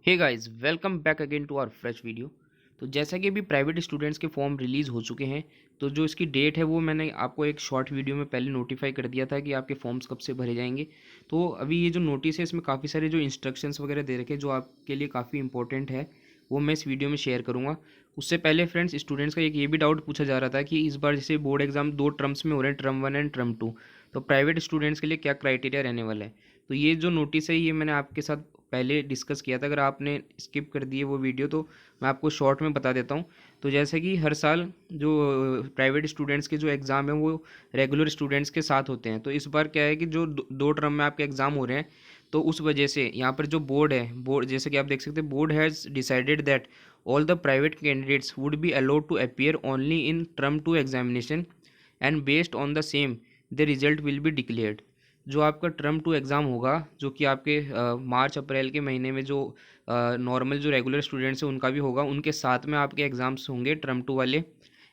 Hey guys, welcome back again to our fresh video. तो जैसा कि अभी प्राइवेट स्टूडेंट्स के फॉर्म रिलीज़ हो चुके हैं, तो जो इसकी डेट है वो मैंने आपको एक शॉर्ट वीडियो में पहले नोटिफाई कर दिया था कि आपके फॉर्म्स कब से भरे जाएंगे। तो अभी ये जो नोटिस है इसमें काफ़ी सारे जो इंस्ट्रक्शंस वगैरह दे रखे हैं जो आपके लिए काफ़ी इंपॉर्टेंट है, वो मैं इस वीडियो में शेयर करूँगा। उससे पहले फ्रेंड्स, स्टूडेंट्स का एक ये भी डाउट पूछा जा रहा था कि इस बार जैसे बोर्ड एग्जाम दो टर्म्स में हो रहे हैं, टर्म 1 एंड टर्म 2, तो प्राइवेट स्टूडेंट्स के लिए क्या क्राइटेरिया रहने वाला है। तो ये जो नोटिस है ये मैंने आपके साथ पहले डिस्कस किया था। अगर आपने स्किप कर दिए वो वीडियो तो मैं आपको शॉर्ट में बता देता हूँ। तो जैसे कि हर साल जो प्राइवेट स्टूडेंट्स के जो एग्ज़ाम है वो रेगुलर स्टूडेंट्स के साथ होते हैं। तो इस बार क्या है कि जो दो टर्म में आपके एग्ज़ाम हो रहे हैं, तो उस वजह से यहाँ पर जो बोर्ड है, बोर्ड जैसे कि आप देख सकते हैं, board has decided that all the private candidates would be allowed to appear only in term 2 examination and based on the same the result will be declared. जो आपका टर्म 2 एग्ज़ाम होगा, जो कि आपके मार्च अप्रैल के महीने में जो नॉर्मल जो रेगुलर स्टूडेंट्स हैं उनका भी होगा, उनके साथ में आपके एग्ज़ाम्स होंगे टर्म 2 वाले।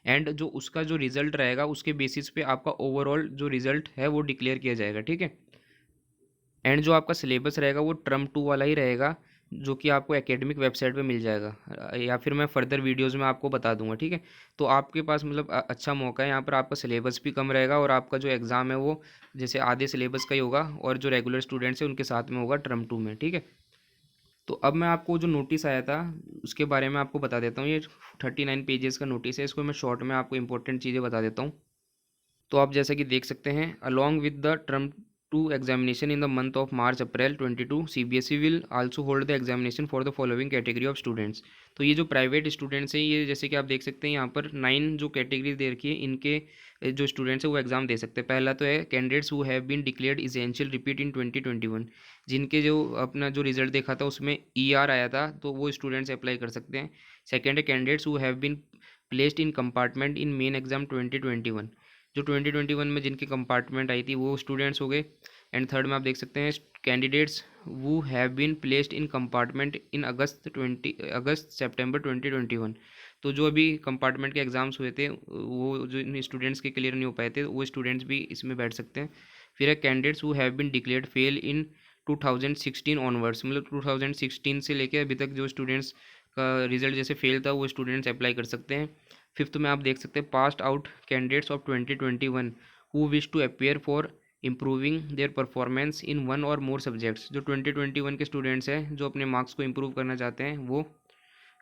एंड जो उसका जो रिज़ल्ट रहेगा उसके बेसिस पे आपका ओवरऑल जो रिज़ल्ट है वो डिक्लेयर किया जाएगा, ठीक है। एंड जो आपका सिलेबस रहेगा वो टर्म 2 वाला ही रहेगा, जो कि आपको एकेडमिक वेबसाइट पे मिल जाएगा, या फिर मैं फर्दर वीडियोज़ में आपको बता दूंगा, ठीक है। तो आपके पास मतलब अच्छा मौका है, यहाँ पर आपका सिलेबस भी कम रहेगा और आपका जो एग्ज़ाम है वो जैसे आधे सिलेबस का ही होगा, और जो रेगुलर स्टूडेंट्स हैं उनके साथ में होगा टर्म 2 में, ठीक है। तो अब मैं आपको जो नोटिस आया था उसके बारे में आपको बता देता हूँ। ये 39 पेजेस का नोटिस है, इसको मैं शॉर्ट में आपको इंपॉर्टेंट चीज़ें बता देता हूँ। तो आप जैसा कि देख सकते हैं, along with the term 2 examination in the month of March April 22, CBSE will also hold the examination for the following category of students. तो ये जो प्राइवेट स्टूडेंट्स हैं, ये जैसे कि आप देख सकते हैं यहाँ पर 9 जो कैटेगरी दे रखी है, इनके जो स्टूडेंट्स हैं वो एग्जाम दे सकते हैं। पहला तो है candidates who have been declared essential repeat in 2021, जिनके जो अपना जो रिजल्ट देखा था उसमें ईआर आया था, तो वो स्टूडेंट्स अप्लाई कर सकते हैं। सेकेंड है candidates who have been placed in compartment in main exam 2021, जो 2021 में जिनकी कंपार्टमेंट आई थी वो स्टूडेंट्स हो गए। एंड थर्ड में आप देख सकते हैं candidates who have been placed in compartment in August September 2021। तो जो अभी कंपार्टमेंट के एग्ज़ाम्स हुए थे वो जो इन स्टूडेंट्स के क्लियर नहीं हो पाए थे, वो स्टूडेंट्स भी इसमें बैठ सकते हैं। फिर है candidates who have been declared fail in 2016 onwards, मतलब 2016 से लेके अभी तक जो स्टूडेंट्स का रिजल्ट जैसे फेल था वो स्टूडेंट्स अप्लाई कर सकते हैं। फिफ्थ में आप देख सकते हैं past out candidates of 2021 who wish to appear for improving their performance in one or more subjects, जो 2021 के स्टूडेंट्स हैं जो अपने मार्क्स को इम्प्रूव करना चाहते हैं वो।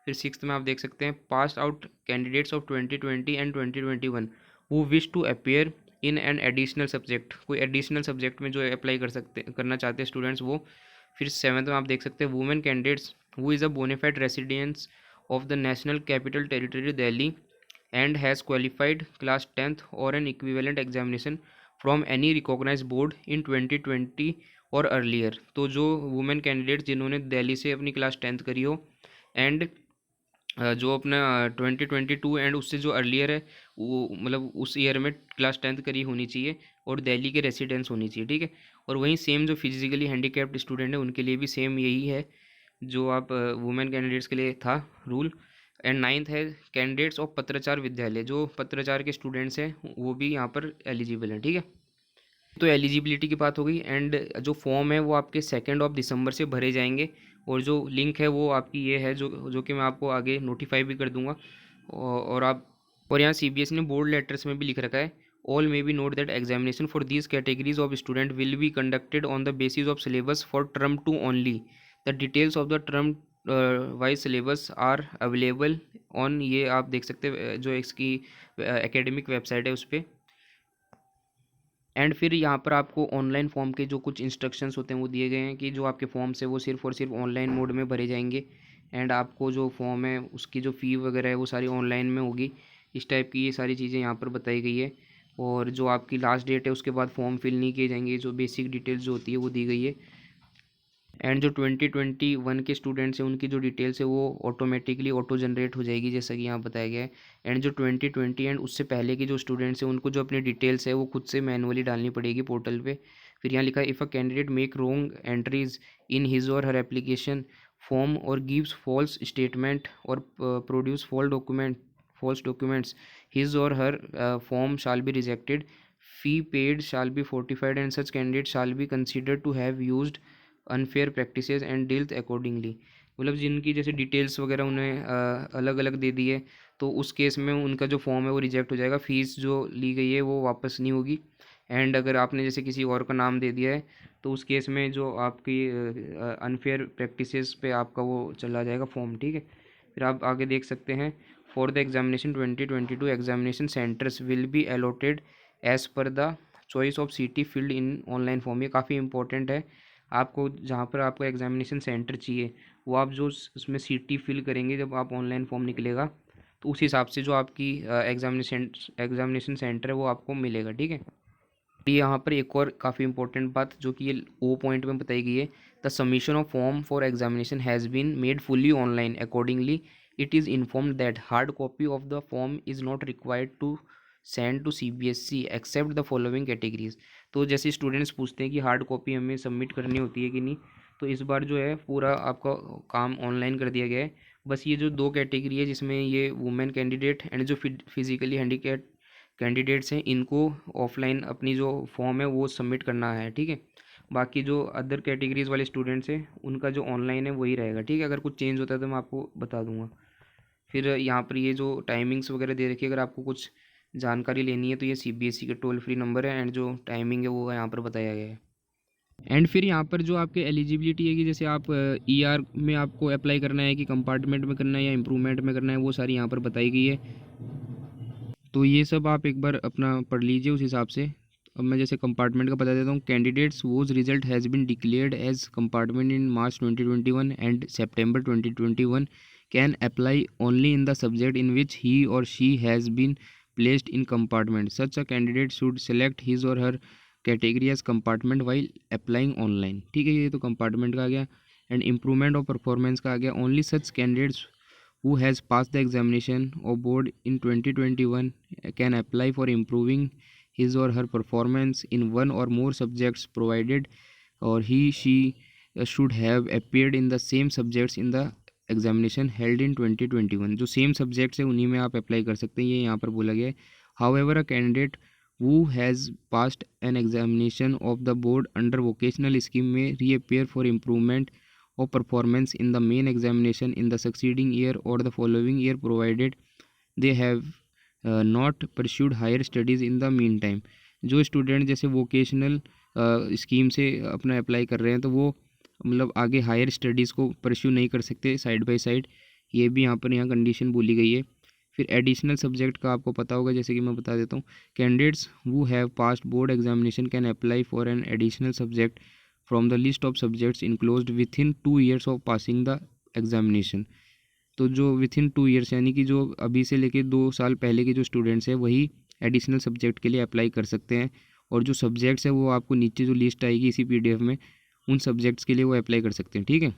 फिर सिक्स्थ में आप देख सकते हैं past out candidates of 2020 and 2021 who wish to appear in an additional subject, कोई एडिशनल सब्जेक्ट में जो अप्लाई करना चाहते हैं स्टूडेंट्स वो। फिर सेवन्थ में आप देख सकते हैं women candidates who is a bona fide residence of the national capital territory Delhi and has qualified class 10th or an equivalent examination from any recognized board in 2020 और अर्लियर। तो जो वुमेन कैंडिडेट जिन्होंने दिल्ली से अपनी क्लास 10th करी हो, and जो अपना 2022 एंड उससे जो अर्लियर है वो मतलब उस ईयर में क्लास 10th करी होनी चाहिए और दिल्ली के रेसिडेंस होनी चाहिए, ठीक है। और वहीं सेम जो फिजिकली हैंडीकैप्ड स्टूडेंट है उनके लिए भी सेम यही है जो आप वुमेन कैंडिडेट्स के लिए था रूल। एंड नाइन्थ है कैंडिडेट्स ऑफ पत्राचार विद्यालय, जो पत्राचार के स्टूडेंट्स हैं वो भी यहाँ पर एलिजिबल हैं, ठीक है। तो एलिजिबिलिटी की बात हो गई। एंड जो फॉर्म है वो आपके 2 दिसंबर से भरे जाएंगे, और जो लिंक है वो आपकी ये है जो जो कि मैं आपको आगे नोटिफाई भी कर दूंगा। और आप और यहाँ सीबीएसई ने बोर्ड लेटर्स में भी लिख रखा है, all may be note that examination for these categories of student will be conducted on the basis of syllabus for term 2 only. The details of the term wise syllabus are available on, ये आप देख सकते हैं जो इसकी academic website है उस पर। एंड फिर यहाँ पर आपको ऑनलाइन फॉर्म के जो कुछ इंस्ट्रक्शंस होते हैं वो दिए गए हैं कि जो आपके फॉर्म्स है वो सिर्फ और सिर्फ ऑनलाइन मोड में भरे जाएंगे। एंड आपको जो फॉर्म है उसकी जो फ़ी वगैरह है वो सारी ऑनलाइन में होगी। इस टाइप की ये सारी चीज़ें यहाँ पर बताई गई है। और जो आपकी लास्ट डेट है उसके बाद फॉर्म फिल नहीं किए जाएंगे, जो बेसिक डिटेल्स जो होती है वो दी गई है। एंड जो 2021 के स्टूडेंट्स हैं उनकी जो डिटेल्स है वो ऑटोमेटिकली ऑटो जनरेट हो जाएगी, जैसा कि यहाँ बताया गया है। एंड जो 2020 एंड उससे पहले के जो स्टूडेंट्स हैं उनको जो अपनी डिटेल्स है वो खुद से मैनुअली डालनी पड़ेगी पोर्टल पे। फिर यहाँ लिखा है if a candidate make wrong entries in his or her application form or gives false statement or produce false documents, his or her form shall be rejected, fee paid shall be fortified and such candidate shall be considered to have used unfair practices and deals accordingly. मतलब जिनकी जैसे details वगैरह उन्हें अलग अलग दे दी है, तो उस केस में उनका जो फॉर्म है वो रिजेक्ट हो जाएगा, फ़ीस जो ली गई है वो वापस नहीं होगी। एंड अगर आपने जैसे किसी और का नाम दे दिया है, तो उस केस में जो आपकी अनफेयर प्रैक्टिसेस पे आपका वो चला जाएगा फॉर्म, ठीक है। फिर आप आगे देख सकते हैं, for the examination 2022 examination centres will be allotted as per the choice of city field in online form. ये काफ़ी इंपॉर्टेंट है। आपको जहाँ पर आपको एग्जामिनेशन सेंटर चाहिए, वो आप जो उसमें सिटी फिल करेंगे जब आप ऑनलाइन फॉर्म निकलेगा, तो उस हिसाब से जो आपकी एग्जामिनेशन सेंटर है वो आपको मिलेगा, ठीक है। यहाँ पर एक और काफ़ी इंपॉर्टेंट बात जो कि ये ओ पॉइंट में बताई गई है, the submission of form for examination has been made fully online accordingly it is informed that hard copy of the form is not required to send to CBSE except the following categories. तो जैसे students पूछते हैं कि hard copy हमें submit करनी होती है कि नहीं, तो इस बार जो है पूरा आपका काम ऑनलाइन कर दिया गया है। बस ये जो 2 कैटेगरी है जिसमें ये वुमेन कैंडिडेट एंड जो फिजिकली हैंडीकैप कैंडिडेट्स हैं, इनको ऑफलाइन अपनी जो फॉर्म है वो सबमिट करना है, ठीक है। बाकी जो अदर कैटेगरीज वाले स्टूडेंट्स हैं उनका जो ऑनलाइन है वही रहेगा, ठीक है। अगर कुछ चेंज होता है तो मैं आपको बता दूंगा। फिर यहाँ पर ये जो टाइमिंग्स वगैरह दे रखी है, अगर आपको कुछ जानकारी लेनी है तो ये CBSE का टोल फ्री नंबर है, एंड जो टाइमिंग है वो यहाँ पर बताया गया है। एंड फिर यहाँ पर जो आपके एलिजिबिलिटी है कि जैसे आप ER में आपको अप्लाई करना है कि कंपार्टमेंट में करना है या इम्प्रूवमेंट में करना है, वो सारी यहाँ पर बताई गई है। तो ये सब आप एक बार अपना पढ़ लीजिए उस हिसाब से। अब मैं जैसे कंपार्टमेंट का बता देता हूँ। Candidates whose result has been declared as compartment in March 2021 and September 2021 can apply only in the subject in which he or she has been placed in compartment. Such a candidate should select his or her category as compartment while applying online, ठीक है। ये तो compartment का आ गया। And improvement of performance का आ गया। Only such candidates who has passed the examination of board in 2021 can apply for improving his or her performance in one or more subjects provided or she should have appeared in the same subjects in the examination held in 2021। जो same subjects है उन्हीं में आप apply कर सकते हैं, ये यहाँ पर बोला गया है। However a candidate who has passed an examination of the board under vocational scheme may reappear for improvement of performance in the main examination in the succeeding year or the following year provided they have not pursued higher studies in the meantime। जो student जैसे vocational scheme से अपना apply कर रहे हैं तो वो मतलब आगे हायर स्टडीज़ को परस्यू नहीं कर सकते साइड बाय साइड, ये भी यहाँ कंडीशन बोली गई है। फिर एडिशनल सब्जेक्ट का आपको पता होगा, जैसे कि मैं बता देता हूँ। Candidates who have passed board examination can apply for an additional subject from the list of subjects enclosed with in 2 years of passing the examination. तो जो विथ इन 2 years यानी कि जो अभी से लेके 2 साल पहले के जो स्टूडेंट्स हैं वही एडिशनल सब्जेक्ट के लिए अप्लाई कर सकते हैं। और जो सब्जेक्ट्स है वो आपको नीचे जो लिस्ट आएगी इसी PDF में, उन सब्जेक्ट्स के लिए वो अप्लाई कर सकते हैं, ठीक है।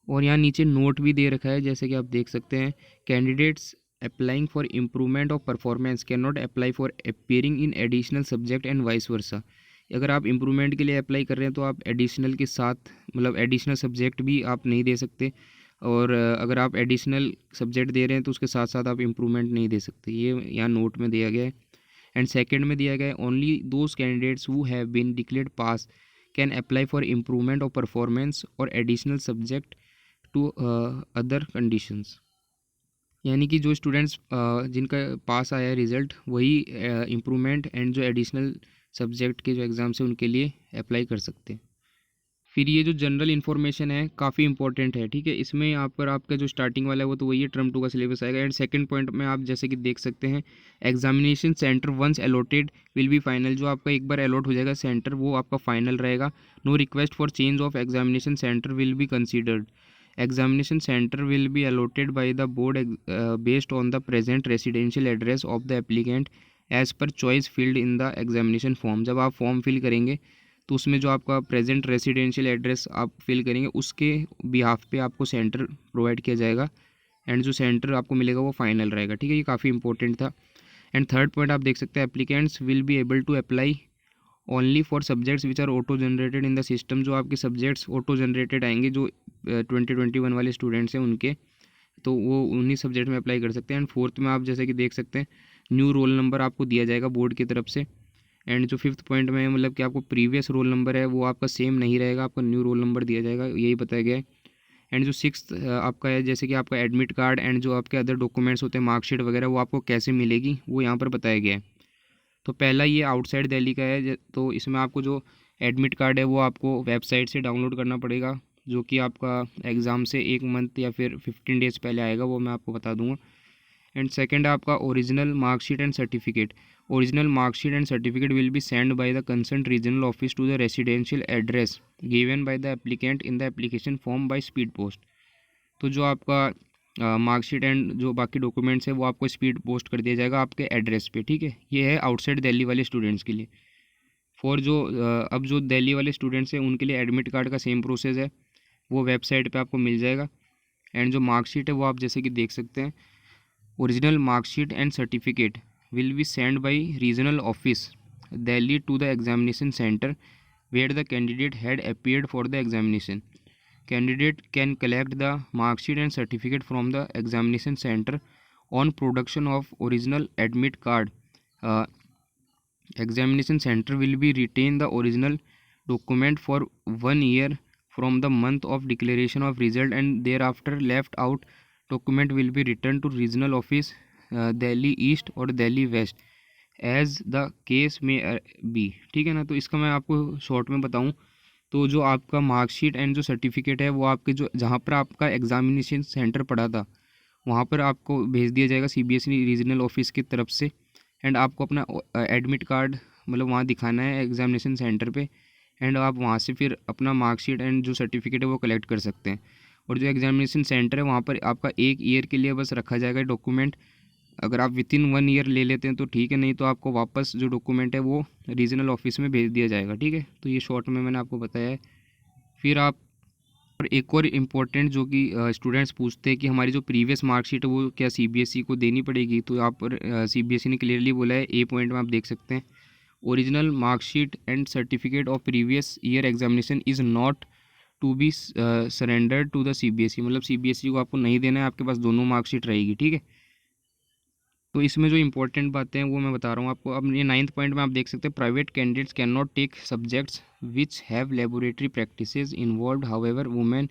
और यहाँ नीचे नोट भी दे रखा है, जैसे कि आप देख सकते हैं। Candidates applying for improvement of performance can not apply for appearing in additional subject and vice versa. अगर आप इम्प्रूवमेंट के लिए अप्लाई कर रहे हैं तो आप एडिशनल के साथ मतलब एडिशनल सब्जेक्ट भी आप नहीं दे सकते, और अगर आप एडिशनल सब्जेक्ट दे रहे हैं तो उसके साथ साथ आप इम्प्रूवमेंट नहीं दे सकते, ये यहाँ नोट में दिया गया है। एंड सेकंड में दिया गया है, only those candidates who have been declared pass can apply for improvement of performance or additional subject to other conditions. यानी कि जो स्टूडेंट्स जिनका पास आया है रिज़ल्ट वही इम्प्रूवमेंट एंड जो एडिशनल सब्जेक्ट के जो एग्ज़ाम्स हैं उनके लिए अप्लाई कर सकते हैं। फिर ये जो जनरल इन्फॉर्मेशन है काफ़ी इंपॉर्टेंट है, ठीक है। इसमें यहाँ पर आपका जो स्टार्टिंग वाला है वो तो वही है, टर्म 2 का सिलेबस आएगा। एंड सेकंड पॉइंट में आप जैसे कि देख सकते हैं, examination centre once allotted will be final. जो आपका एक बार अलॉट हो जाएगा सेंटर वो आपका फाइनल रहेगा। No request for change of examination centre will be considered. Examination centre will be allotted by the board based on the present residential address of the applicant as per choice field in the examination form. जब आप form fill करेंगे तो उसमें जो आपका present residential address आप fill करेंगे उसके बिहाफ पे आपको सेंटर प्रोवाइड किया जाएगा, एंड जो सेंटर आपको मिलेगा वो फाइनल रहेगा, ठीक है। ये काफ़ी इंपॉर्टेंट था। एंड थर्ड पॉइंट आप देख सकते हैं, applicants will be able to apply only for subjects which are auto generated in the system. जो आपके सब्जेक्ट्स ऑटो जनरेटेड आएंगे जो 2021 वाले स्टूडेंट्स हैं उनके, तो वो उन्हीं सब्जेक्ट में अप्लाई कर सकते हैं। एंड फोर्थ में आप जैसे कि देख सकते हैं, न्यू रोल नंबर आपको दिया जाएगा बोर्ड की तरफ से। एंड जो फिफ्थ पॉइंट में मतलब कि आपको प्रीवियस रोल नंबर है वो आपका सेम नहीं रहेगा, आपका न्यू रोल नंबर दिया जाएगा, यही बताया गया है। एंड जो सिक्स्थ आपका है, जैसे कि आपका एडमिट कार्ड एंड जो आपके अदर डॉक्यूमेंट्स होते हैं मार्कशीट वगैरह, वो आपको कैसे मिलेगी वो यहाँ पर बताया गया है। तो पहला ये आउटसाइड दिल्ली का है, तो इसमें आपको जो एडमिट कार्ड है वो आपको वेबसाइट से डाउनलोड करना पड़ेगा, जो कि आपका एग्ज़ाम से 1 मंथ या फिर 15 डेज़ पहले आएगा, वो मैं आपको बता दूंगा। एंड सेकंड है आपका original marksheet and certificate. Original marksheet and certificate will be send by the concern regional office to the residential address given by the applicant in the application form by speed post. तो जो आपका marksheet and जो बाकी documents है वो आपको speed post कर दिया जाएगा आपके एड्रेस पे, ठीक है। ये है आउटसाइड दिल्ली वाले स्टूडेंट्स के लिए। फॉर जो अब जो दिल्ली वाले स्टूडेंट्स हैं उनके लिए एडमिट कार्ड का सेम प्रोसेस है, वो वेबसाइट पे आपको मिल जाएगा। एंड जो मार्कशीट है वो आप जैसे कि देख सकते हैं, original marksheet and certificate will be send by regional office Delhi to the examination centre where the candidate had appeared for the examination. Candidate can collect the mark sheet and certificate from the examination center on production of original admit card. Uh, Examination center will be retain the original document for 1 year from the month of declaration of result, and thereafter left out document will be returned to regional office Delhi East or Delhi West as the case may be, ठीक है ना। तो इसका मैं आपको short में बताऊं तो जो आपका मार्कशीट एंड जो सर्टिफिकेट है वो आपके जो जहाँ पर आपका एग्जामिनेशन सेंटर पड़ा था वहाँ पर आपको भेज दिया जाएगा सीबीएसई रीजनल ऑफिस की तरफ से। एंड आपको अपना एडमिट कार्ड मतलब वहाँ दिखाना है एग्जामिनेशन सेंटर पे, एंड आप वहाँ से फिर अपना मार्कशीट एंड जो सर्टिफिकेट है वो कलेक्ट कर सकते हैं। और जो एग्जामिनेशन सेंटर है वहाँ पर आपका 1 ईयर के लिए बस रखा जाएगा डॉक्यूमेंट। अगर आप वितिन 1 ईयर ले लेते हैं तो ठीक है, नहीं तो आपको वापस जो डॉक्यूमेंट है वो रीजनल ऑफिस में भेज दिया जाएगा, ठीक है। तो ये शॉर्ट में मैंने आपको बताया है। फिर आप और एक और इम्पोर्टेंट जो कि स्टूडेंट्स पूछते हैं कि हमारी जो प्रीवियस मार्कशीट है वो क्या सीबीएसई को देनी पड़ेगी, तो यहाँ पर सीबीएसई ने क्लियरली बोला है, ए पॉइंट में आप देख सकते हैं, original marksheet and certificate of previous year examination is not to be surrendered to the CBSE. मतलब सीबीएसई को आपको नहीं देना है, आपके पास दोनों मार्कशीट रहेगी, ठीक है। तो इसमें जो इंपॉर्टेंट बातें हैं वो मैं बता रहा हूँ आपको। अब ये 9th पॉइंट में आप देख सकते हैं, private candidates can not take subjects which have laboratory practices involve, however women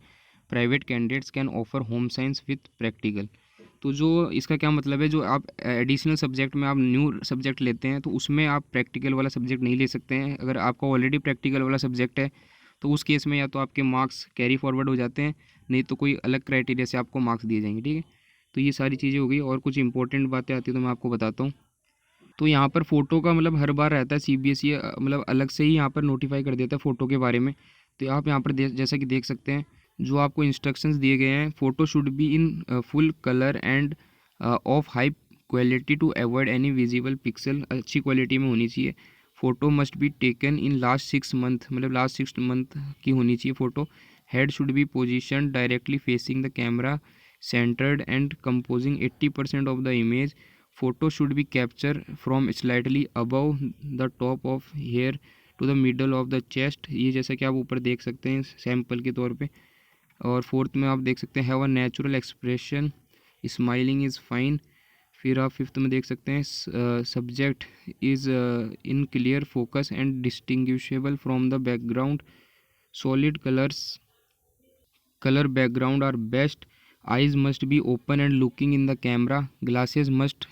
private candidates can offer home science with practical. तो जो इसका क्या मतलब है, जो आप एडिशनल सब्जेक्ट में आप न्यू सब्जेक्ट लेते हैं तो उसमें आप प्रैक्टिकल वाला सब्जेक्ट नहीं ले सकते हैं। अगर आपका ऑलरेडी प्रैक्टिकल वाला सब्जेक्ट है तो उस केस में या तो आपके मार्क्स कैरी फॉरवर्ड हो जाते हैं, नहीं तो कोई अलग क्राइटेरिया से आपको मार्क्स दिए जाएंगे, ठीक है। तो ये सारी चीज़ें हो गई, और कुछ इंपॉर्टेंट बातें आती है तो मैं आपको बताता हूँ। तो यहाँ पर फ़ोटो का मतलब हर बार रहता है, सीबीएसई मतलब अलग से ही यहाँ पर नोटिफाई कर देता है फ़ोटो के बारे में। तो आप यहाँ पर जैसा कि देख सकते हैं, जो आपको इंस्ट्रक्शंस दिए गए हैं, photo should be in full colour and of high quality to avoid any visible pixel, अच्छी क्वालिटी में होनी चाहिए। Photo must be taken in last 6 month, मतलब लास्ट 6 मंथ की होनी चाहिए photo. Head should be position directly facing the camera, centered and composing 80% of the image. Photo should be captured from slightly above the top of hair to the middle of the chest, ये जैसा कि आप ऊपर देख सकते हैं sample के तौर पे। और फोर्थ में आप देख सकते हैं, have a natural expression, smiling is fine. फिर आप फिफ्थ में देख सकते हैं, subject is in clear focus and distinguishable from the background, solid color background are best, eyes must be open and looking in the camera, glasses must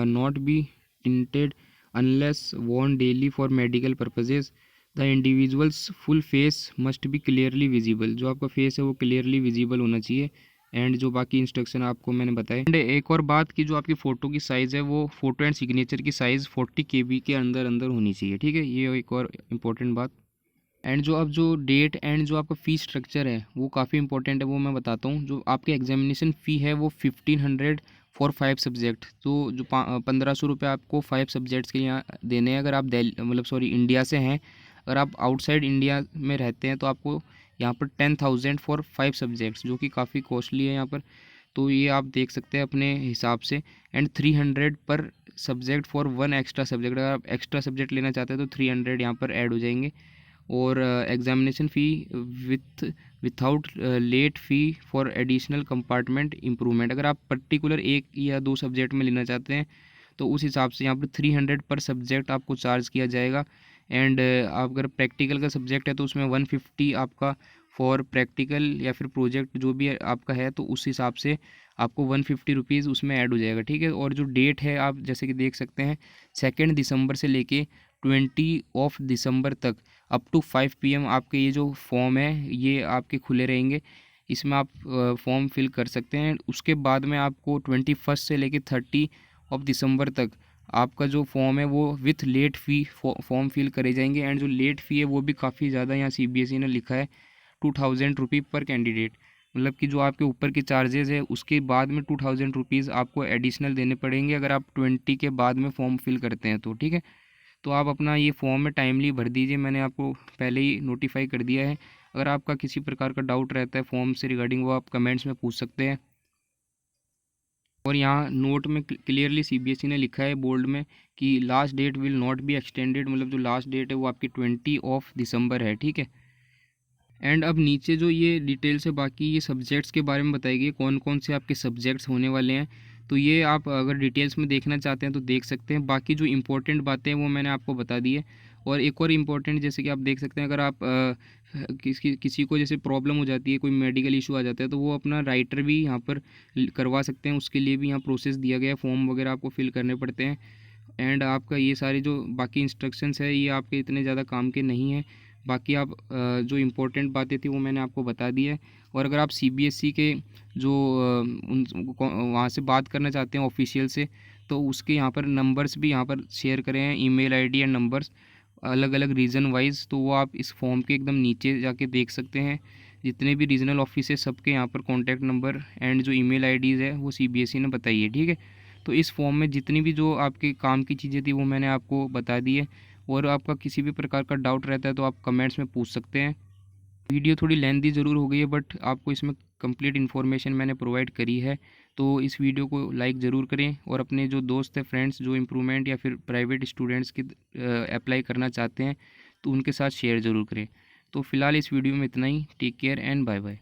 not be tinted unless worn daily for medical purposes, the individual's full face must be clearly visible, जो आपका face है वो clearly visible होना चाहिए। And जो बाकी instruction आपको मैंने बताए। एंड एक और बात की, जो आपकी फ़ोटो की साइज़ है वो फ़ोटो एंड सिग्नेचर की साइज़ 40 KB के अंदर अंदर होनी चाहिए, ठीक है। ये एक और इम्पोर्टेंट बात। एंड जो अब जो डेट एंड जो आपका फ़ी स्ट्रक्चर है वो काफ़ी इंपॉर्टेंट है, वो मैं बताता हूँ। जो आपके एग्जामिनेशन फ़ी है वो 1500 फॉर 5 सब्जेक्ट, तो जो 1500 रुपये आपको 5 सब्जेक्ट्स के लिए देने हैं। अगर आप दिल्ली मतलब सॉरी इंडिया से हैं, अगर आप आउटसाइड इंडिया में रहते हैं तो आपको यहाँ पर 10,000 फॉर 5 सब्जेक्ट्स, जो कि काफ़ी कॉस्टली है यहाँ पर। तो ये आप देख सकते हैं अपने हिसाब से। एंड 300 पर सब्जेक्ट फॉर 1 एक्स्ट्रा सब्जेक्ट, अगर आप एक्स्ट्रा सब्जेक्ट लेना चाहते हैं तो 300 यहाँ पर ऐड हो जाएंगे। और examination fee without late fee for additional compartment improvement, अगर आप पर्टिकुलर 1 या 2 सब्जेक्ट में लेना चाहते हैं तो उस हिसाब से यहाँ पर 300 पर सब्जेक्ट आपको चार्ज किया जाएगा। एंड आप अगर प्रैक्टिकल का सब्जेक्ट है तो उसमें 150 आपका फॉर प्रैक्टिकल या फिर प्रोजेक्ट जो भी आपका है, तो उस हिसाब से आपको 150 रुपीज़ उसमें ऐड हो जाएगा, ठीक है। और जो डेट है आप जैसे कि देख सकते हैं 2 दिसंबर से लेके 20 दिसंबर तक अप टू 5 PM आपके ये जो फॉर्म है ये आपके खुले रहेंगे। इसमें आप फॉर्म फिल कर सकते हैं। उसके बाद में आपको 21 से लेके 30 दिसंबर तक आपका जो फॉर्म है वो with late fee form fill करे जाएंगे। एंड जो लेट फ़ी है वो भी काफ़ी ज़्यादा यहाँ CBSE ने लिखा है, 2000 रुपी पर कैंडिडेट। मतलब कि जो आपके ऊपर के चार्जेस है उसके बाद में 2000 रुपीज़ आपको एडिशनल देने पड़ेंगे अगर आप 20 के बाद में फॉर्म फिल करते हैं तो, ठीक है। तो आप अपना ये फॉर्म में टाइमली भर दीजिए, मैंने आपको पहले ही नोटिफाई कर दिया है। अगर आपका किसी प्रकार का डाउट रहता है फॉर्म से रिगार्डिंग वो आप कमेंट्स में पूछ सकते हैं। और यहाँ नोट में क्लियरली CBSE ने लिखा है बोल्ड में कि last date will not be extended, मतलब जो लास्ट डेट है वो आपकी 20 दिसंबर है, ठीक है। एंड अब नीचे जो ये डिटेल से बाकी ये सब्जेक्ट्स के बारे में बताई गई कौन कौन से आपके सब्जेक्ट्स होने वाले हैं, तो ये आप अगर डिटेल्स में देखना चाहते हैं तो देख सकते हैं। बाकी जो इम्पोर्टेंट बातें हैं वो मैंने आपको बता दी है। और एक और इम्पोर्टेंट जैसे कि आप देख सकते हैं अगर आप किसी को जैसे प्रॉब्लम हो जाती है, कोई मेडिकल इशू आ जाता है, तो वो अपना राइटर भी यहाँ पर करवा सकते हैं। उसके लिए भी यहाँ प्रोसेस दिया गया है, फॉर्म वगैरह आपको फिल करने पड़ते हैं। एंड आपका ये सारे जो बाकी इंस्ट्रक्शंस है ये आपके इतने ज़्यादा काम के नहीं हैं। बाकी आप जो इम्पोर्टेंट बातें थी वो मैंने आपको बता दी है। और अगर आप CBSE के जो उन वहाँ से बात करना चाहते हैं ऑफिशियल से, तो उसके यहाँ पर नंबर्स भी यहाँ पर शेयर करें हैं, email ID एंड नंबर्स अलग अलग रीजन वाइज। तो वो आप इस फॉर्म के एकदम नीचे जाके देख सकते हैं। जितने भी रीजनल ऑफिस है सबके यहाँ पर कॉन्टैक्ट नंबर एंड जो email IDs है वो CBSE ने बताई है, ठीक है। तो इस फॉर्म में जितनी भी जो आपके काम की चीज़ें थी वो मैंने आपको बता दी है। और आपका किसी भी प्रकार का डाउट रहता है तो आप कमेंट्स में पूछ सकते हैं। वीडियो थोड़ी लेंथी ज़रूर हो गई है बट आपको इसमें कंप्लीट इन्फॉर्मेशन मैंने प्रोवाइड करी है। तो इस वीडियो को लाइक ज़रूर करें और अपने जो दोस्त हैं, फ्रेंड्स जो इम्प्रूवमेंट या फिर प्राइवेट स्टूडेंट्स की अप्लाई करना चाहते हैं तो उनके साथ शेयर ज़रूर करें। तो फ़िलहाल इस वीडियो में इतना ही। Take care and bye bye.